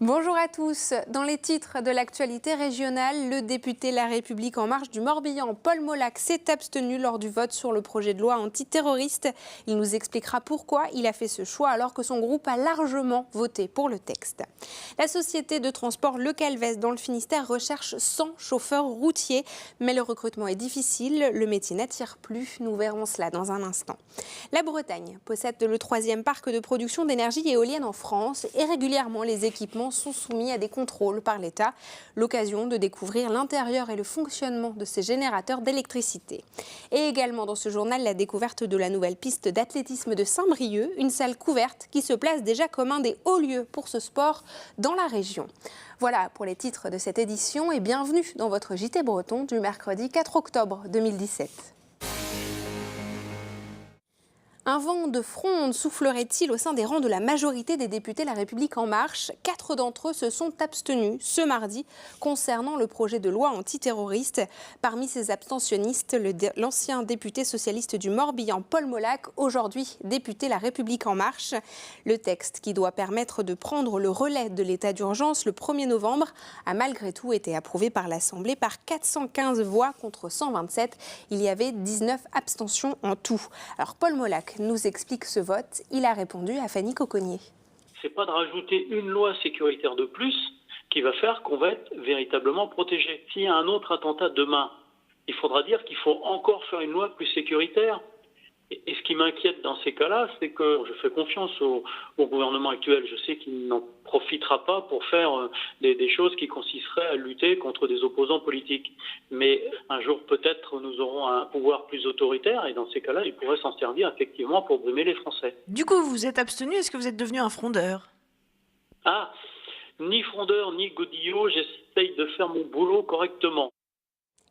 Bonjour à tous. Dans les titres de l'actualité régionale, le député La République En Marche du Morbihan, Paul Molac, s'est abstenu lors du vote sur le projet de loi antiterroriste. Il nous expliquera pourquoi il a fait ce choix alors que son groupe a largement voté pour le texte. La société de transport Le Calvez dans le Finistère recherche 100 chauffeurs routiers, mais le recrutement est difficile, le métier n'attire plus. Nous verrons cela dans un instant. La Bretagne possède le 3e parc de production d'énergie éolienne en France et régulièrement les équipements sont soumis à des contrôles par l'État. L'occasion de découvrir l'intérieur et le fonctionnement de ces générateurs d'électricité. Et également dans ce journal, la découverte de la nouvelle piste d'athlétisme de Saint-Brieuc, une salle couverte qui se place déjà comme un des hauts lieux pour ce sport dans la région. Voilà pour les titres de cette édition et bienvenue dans votre JT Breton du mercredi 4 octobre 2017. Un vent de fronde soufflerait-il au sein des rangs de la majorité des députés La République En Marche? 4 d'entre eux se sont abstenus ce mardi concernant le projet de loi antiterroriste. Parmi ces abstentionnistes, l'ancien député socialiste du Morbihan, Paul Molac, aujourd'hui député La République En Marche. Le texte qui doit permettre de prendre le relais de l'état d'urgence le 1er novembre a malgré tout été approuvé par l'Assemblée par 415 voix contre 127. Il y avait 19 abstentions en tout. Alors Paul Molac nous explique ce vote. Il a répondu à Fanny Cocognier. C'est pas de rajouter une loi sécuritaire de plus qui va faire qu'on va être véritablement protégé. S'il y a un autre attentat demain, il faudra dire qu'il faut encore faire une loi plus sécuritaire. Et ce qui m'inquiète dans ces cas-là, c'est que je fais confiance au gouvernement actuel. Je sais qu'il n'en profitera pas pour faire des choses qui consisteraient à lutter contre des opposants politiques. Mais un jour, peut-être, nous aurons un pouvoir plus autoritaire et dans ces cas-là, il pourrait s'en servir effectivement pour brimer les Français. Du coup, vous êtes abstenu, est-ce que vous êtes devenu un frondeur? Ah, ni frondeur, ni godillot, j'essaye de faire mon boulot correctement.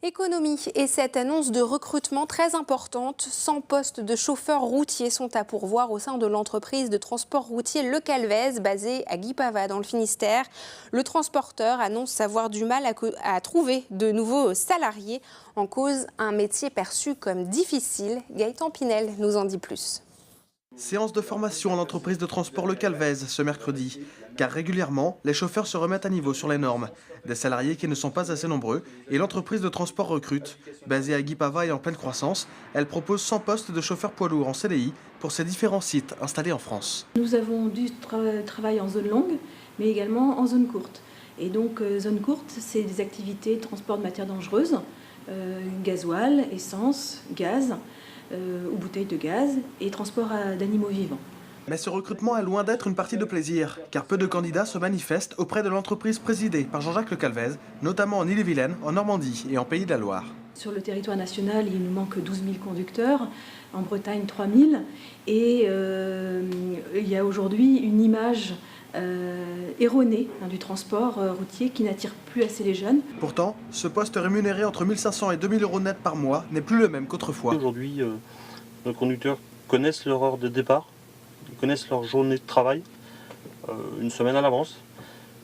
Économie et cette annonce de recrutement très importante. 100 postes de chauffeurs routiers sont à pourvoir au sein de l'entreprise de transport routier Le Calvez, basée à Guipava dans le Finistère. Le transporteur annonce avoir du mal à trouver de nouveaux salariés. En cause, un métier perçu comme difficile. Gaëtan Pinel nous en dit plus. Séance de formation à l'entreprise de transport Le Calvez ce mercredi, car régulièrement, les chauffeurs se remettent à niveau sur les normes. Des salariés qui ne sont pas assez nombreux et l'entreprise de transport recrute. Basée à Guipava et en pleine croissance, elle propose 100 postes de chauffeurs poids lourds en CDI pour ses différents sites installés en France. Nous avons du travail en zone longue, mais également en zone courte. Et donc, zone courte, c'est des activités de transport de matières dangereuses, gasoil, essence, gaz, ou bouteilles de gaz et transport d'animaux vivants. Mais ce recrutement est loin d'être une partie de plaisir, car peu de candidats se manifestent auprès de l'entreprise présidée par Jean-Jacques Le Calvez, notamment en Ille-et-Vilaine, en Normandie et en Pays de la Loire. Sur le territoire national, il nous manque 12 000 conducteurs, en Bretagne 3 000, et il y a aujourd'hui une image erronée du transport routier qui n'attire plus assez les jeunes. Pourtant, ce poste rémunéré entre 1 500 et 2 000 euros net par mois n'est plus le même qu'autrefois. Aujourd'hui, nos conducteurs connaissent leur heure de départ, ils connaissent leur journée de travail, une semaine à l'avance.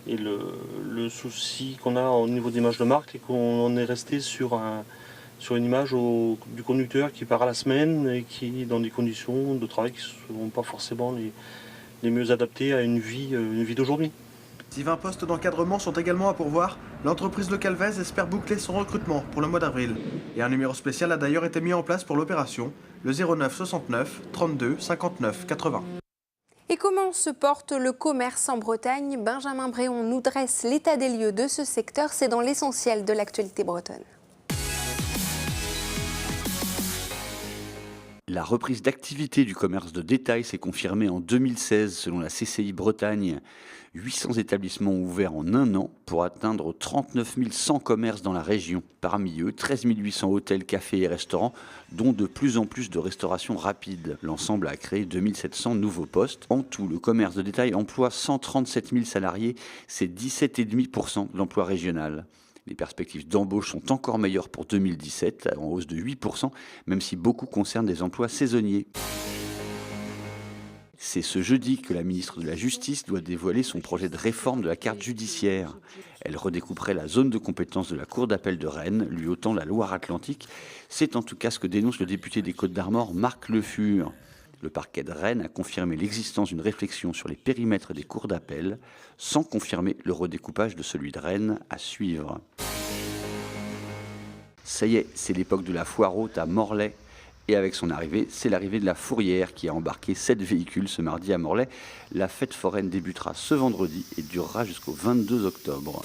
Et le souci qu'on a au niveau d'image de marque, c'est qu'on en est resté sur une image du conducteur qui part à la semaine et qui est dans des conditions de travail qui ne sont pas forcément les mieux adaptées à une vie d'aujourd'hui. Si 20 postes d'encadrement sont également à pourvoir, l'entreprise Le Calvez espère boucler son recrutement pour le mois d'avril. Et un numéro spécial a d'ailleurs été mis en place pour l'opération, le 09 69 32 59 80. Et comment se porte le commerce en Bretagne? Benjamin Bréon nous dresse l'état des lieux de ce secteur. C'est dans l'essentiel de l'actualité bretonne. La reprise d'activité du commerce de détail s'est confirmée en 2016 selon la CCI Bretagne. 800 établissements ont ouvert en un an pour atteindre 39 100 commerces dans la région. Parmi eux, 13 800 hôtels, cafés et restaurants, dont de plus en plus de restauration rapide. L'ensemble a créé 2700 nouveaux postes. En tout, le commerce de détail emploie 137 000 salariés, c'est 17,5% de l'emploi régional. Les perspectives d'embauche sont encore meilleures pour 2017, en hausse de 8%, même si beaucoup concernent des emplois saisonniers. C'est ce jeudi que la ministre de la Justice doit dévoiler son projet de réforme de la carte judiciaire. Elle redécouperait la zone de compétence de la Cour d'appel de Rennes, lui ôtant la Loire-Atlantique. C'est en tout cas ce que dénonce le député des Côtes-d'Armor, Marc Le Fur. Le parquet de Rennes a confirmé l'existence d'une réflexion sur les périmètres des cours d'appel, sans confirmer le redécoupage de celui de Rennes à suivre. Ça y est, c'est l'époque de la foire haute à Morlaix. Et avec son arrivée, c'est l'arrivée de la Fourrière qui a embarqué 7 véhicules ce mardi à Morlaix. La fête foraine débutera ce vendredi et durera jusqu'au 22 octobre.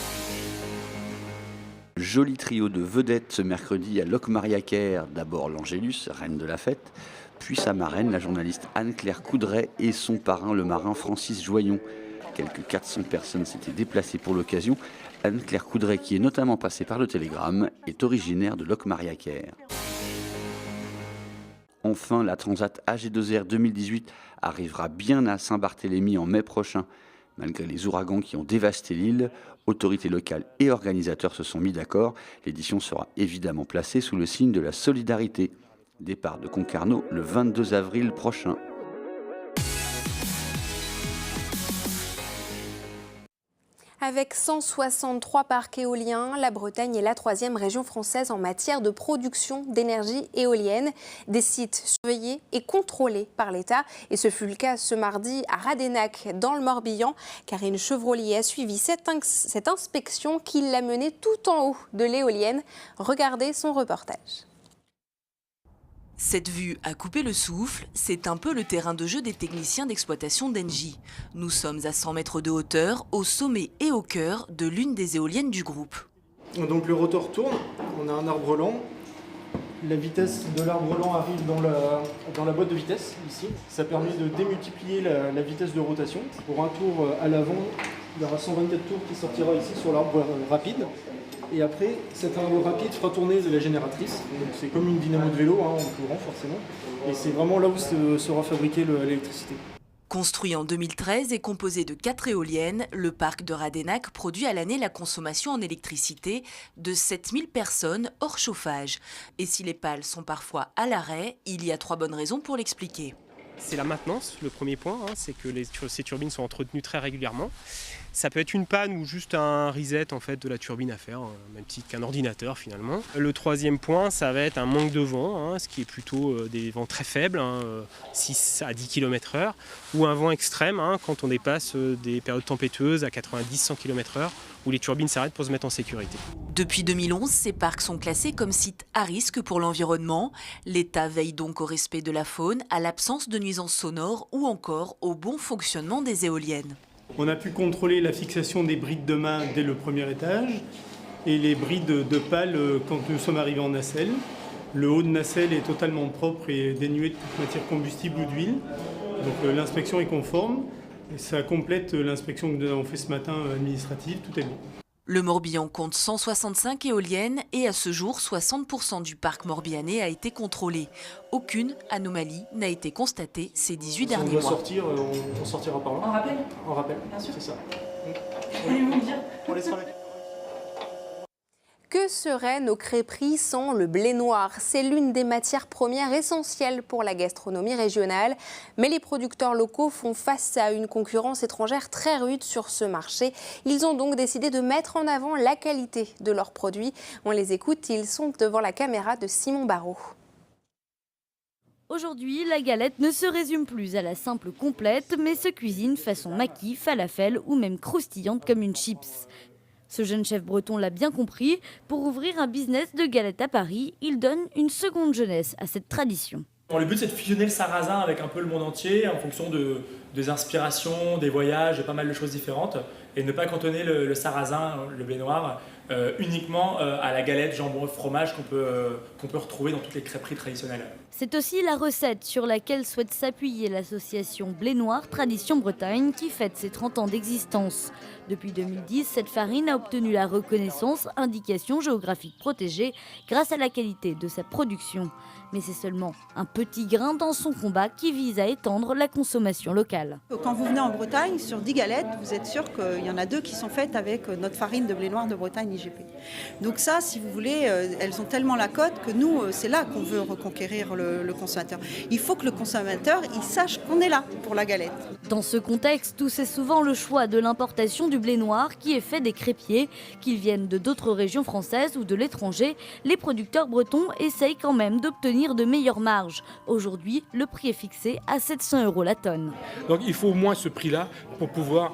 Joli trio de vedettes ce mercredi à Locmariaquer. D'abord l'Angélus, reine de la fête, puis sa marraine, la journaliste Anne-Claire Coudray, et son parrain, le marin Francis Joyon. Quelques 400 personnes s'étaient déplacées pour l'occasion. Anne-Claire Coudray, qui est notamment passée par le Télégramme, est originaire de Locmariaquer. Enfin, la Transat AG2R 2018 arrivera bien à Saint-Barthélemy en mai prochain. Malgré les ouragans qui ont dévasté l'île, autorités locales et organisateurs se sont mis d'accord. L'édition sera évidemment placée sous le signe de la solidarité. Départ de Concarneau le 22 avril prochain. Avec 163 parcs éoliens, la Bretagne est la 3e région française en matière de production d'énergie éolienne. Des sites surveillés et contrôlés par l'État. Et ce fut le cas ce mardi à Radénac, dans le Morbihan. Karine Chevrolier a suivi cette inspection qui l'a menée tout en haut de l'éolienne. Regardez son reportage. Cette vue a coupé le souffle, c'est un peu le terrain de jeu des techniciens d'exploitation d'Engie. Nous sommes à 100 mètres de hauteur, au sommet et au cœur de l'une des éoliennes du groupe. Donc le rotor tourne, on a un arbre lent. La vitesse de l'arbre lent arrive dans la boîte de vitesse, ici. Ça permet de démultiplier la vitesse de rotation. Pour un tour à l'avant, il y aura 124 tours qui sortira ici sur l'arbre rapide. Et après, cet arbre rapide fera tourner de la génératrice. C'est comme une dynamo de vélo, en courant forcément. Et c'est vraiment là où sera fabriquée l'électricité. Construit en 2013 et composé de 4 éoliennes, le parc de Radénac produit à l'année la consommation en électricité de 7000 personnes hors chauffage. Et si les pales sont parfois à l'arrêt, il y a 3 bonnes raisons pour l'expliquer. C'est la maintenance, le premier point, c'est que ces turbines sont entretenues très régulièrement. Ça peut être une panne ou juste un reset en fait, de la turbine à faire, même titre qu'un ordinateur finalement. Le troisième point, ça va être un manque de vent, ce qui est plutôt des vents très faibles, 6 à 10 km/h, ou un vent extrême quand on dépasse des périodes tempétueuses à 90-100 km/h, où les turbines s'arrêtent pour se mettre en sécurité. Depuis 2011, ces parcs sont classés comme sites à risque pour l'environnement. L'État veille donc au respect de la faune, à l'absence de nuisances sonores ou encore au bon fonctionnement des éoliennes. On a pu contrôler la fixation des brides de main dès le premier étage et les brides de pales quand nous sommes arrivés en nacelle. Le haut de nacelle est totalement propre et dénué de toute matière combustible ou d'huile. Donc l'inspection est conforme et ça complète l'inspection que nous avons fait ce matin administrative, tout est bon. Le Morbihan compte 165 éoliennes et à ce jour, 60% du parc morbihanais a été contrôlé. Aucune anomalie n'a été constatée ces 18 derniers mois. Si on doit sortir, on sortira par là. En rappel ? En rappel, bien sûr. C'est ça. Allez-vous me dire ? On laissera la... Que seraient nos crêperies sans le blé noir? C'est l'une des matières premières essentielles pour la gastronomie régionale. Mais les producteurs locaux font face à une concurrence étrangère très rude sur ce marché. Ils ont donc décidé de mettre en avant la qualité de leurs produits. On les écoute, ils sont devant la caméra de Simon Barraud. Aujourd'hui, la galette ne se résume plus à la simple complète, mais se cuisine façon maquis, falafel ou même croustillante comme une chips. Ce jeune chef breton l'a bien compris, pour ouvrir un business de galettes à Paris, il donne une seconde jeunesse à cette tradition. Bon, le but c'est de fusionner le sarrasin avec un peu le monde entier en fonction des inspirations, des voyages et pas mal de choses différentes et ne pas cantonner le sarrasin, le blé noir, uniquement à la galette jambon fromage qu'on peut retrouver dans toutes les crêperies traditionnelles. C'est aussi la recette sur laquelle souhaite s'appuyer l'association Blé Noir Tradition Bretagne qui fête ses 30 ans d'existence. Depuis 2010, cette farine a obtenu la reconnaissance indication géographique protégée grâce à la qualité de sa production. Mais c'est seulement un petit grain dans son combat qui vise à étendre la consommation locale. Quand vous venez en Bretagne, sur 10 galettes, vous êtes sûr qu'il y en a 2 qui sont faites avec notre farine de blé noir de Bretagne IGP. Donc ça, si vous voulez, elles ont tellement la cote que nous, c'est là qu'on veut reconquérir le consommateur. Il faut que le consommateur il sache qu'on est là pour la galette. Dans ce contexte où c'est souvent le choix de l'importation du blé noir qui est fait des crépiers. Qu'ils viennent de d'autres régions françaises ou de l'étranger, les producteurs bretons essayent quand même d'obtenir de meilleures marges. Aujourd'hui, le prix est fixé à 700 € la tonne. Donc il faut au moins ce prix-là pour pouvoir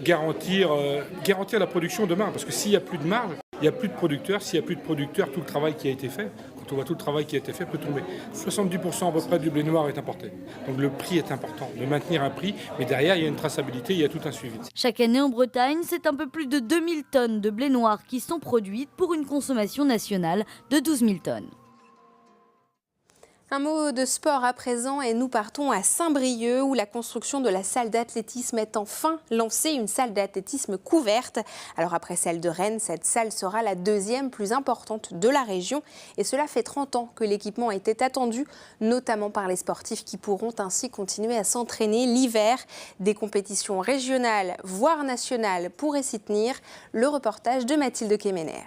garantir la production demain. Parce que s'il n'y a plus de marge, il n'y a plus de producteurs. S'il n'y a plus de producteurs, tout le travail qui a été fait, quand on voit tout le travail qui a été fait, peut tomber. 70% à peu près du blé noir est importé. Donc le prix est important, de maintenir un prix. Mais derrière, il y a une traçabilité, il y a tout un suivi. Chaque année en Bretagne, c'est un peu plus de 2000 tonnes de blé noir qui sont produites pour une consommation nationale de 12 000 tonnes. Un mot de sport à présent et nous partons à Saint-Brieuc où la construction de la salle d'athlétisme est enfin lancée, une salle d'athlétisme couverte. Alors après celle de Rennes, cette salle sera la deuxième plus importante de la région et cela fait 30 ans que l'équipement était attendu, notamment par les sportifs qui pourront ainsi continuer à s'entraîner l'hiver. Des compétitions régionales, voire nationales pourraient s'y tenir. Le reportage de Mathilde Kemener.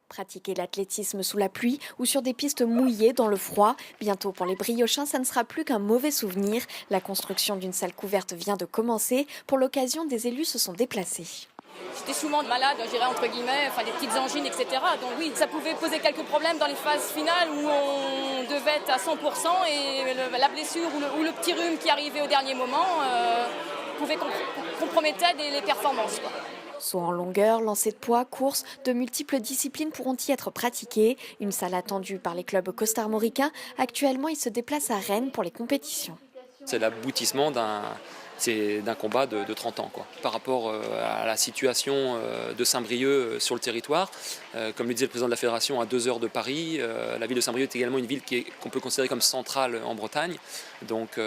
Pratiquer l'athlétisme sous la pluie ou sur des pistes mouillées dans le froid. Bientôt pour les Briochins, ça ne sera plus qu'un mauvais souvenir. La construction d'une salle couverte vient de commencer. Pour l'occasion, des élus se sont déplacés. J'étais souvent malade, je dirais entre guillemets, enfin des petites angines, etc. Donc oui, ça pouvait poser quelques problèmes dans les phases finales où on devait être à 100% et la blessure ou le petit rhume qui arrivait au dernier moment pouvait compromettre les performances, quoi. Saut en longueur, lancer de poids, course, de multiples disciplines pourront y être pratiquées. Une salle attendue par les clubs costarmoricains. Actuellement, ils se déplacent à Rennes pour les compétitions. C'est l'aboutissement d'un combat de 30 ans, quoi. Par rapport à la situation de Saint-Brieuc sur le territoire, comme le disait le président de la fédération, à 2 heures de Paris, la ville de Saint-Brieuc est également une ville qu'on peut considérer comme centrale en Bretagne. Donc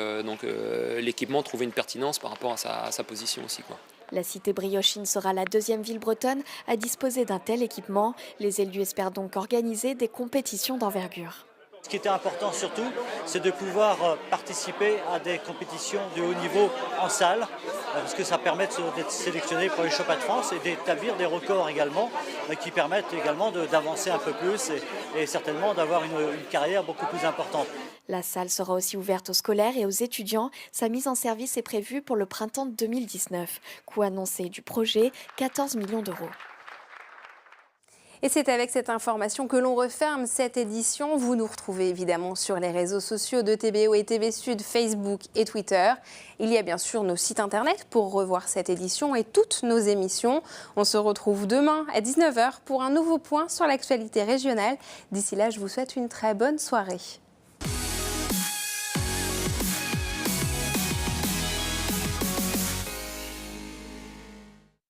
l'équipement trouvait une pertinence par rapport à sa position aussi, quoi. La cité briochine sera la deuxième ville bretonne à disposer d'un tel équipement. Les élus espèrent donc organiser des compétitions d'envergure. Ce qui était important surtout, c'est de pouvoir participer à des compétitions de haut niveau en salle, parce que ça permet d'être sélectionné pour les championnats de France et d'établir des records également, qui permettent également d'avancer un peu plus et certainement d'avoir une carrière beaucoup plus importante. La salle sera aussi ouverte aux scolaires et aux étudiants. Sa mise en service est prévue pour le printemps 2019. Coût annoncé du projet, 14 millions d'euros. Et c'est avec cette information que l'on referme cette édition. Vous nous retrouvez évidemment sur les réseaux sociaux de TBO et TV Sud, Facebook et Twitter. Il y a bien sûr nos sites internet pour revoir cette édition et toutes nos émissions. On se retrouve demain à 19 h pour un nouveau point sur l'actualité régionale. D'ici là, je vous souhaite une très bonne soirée.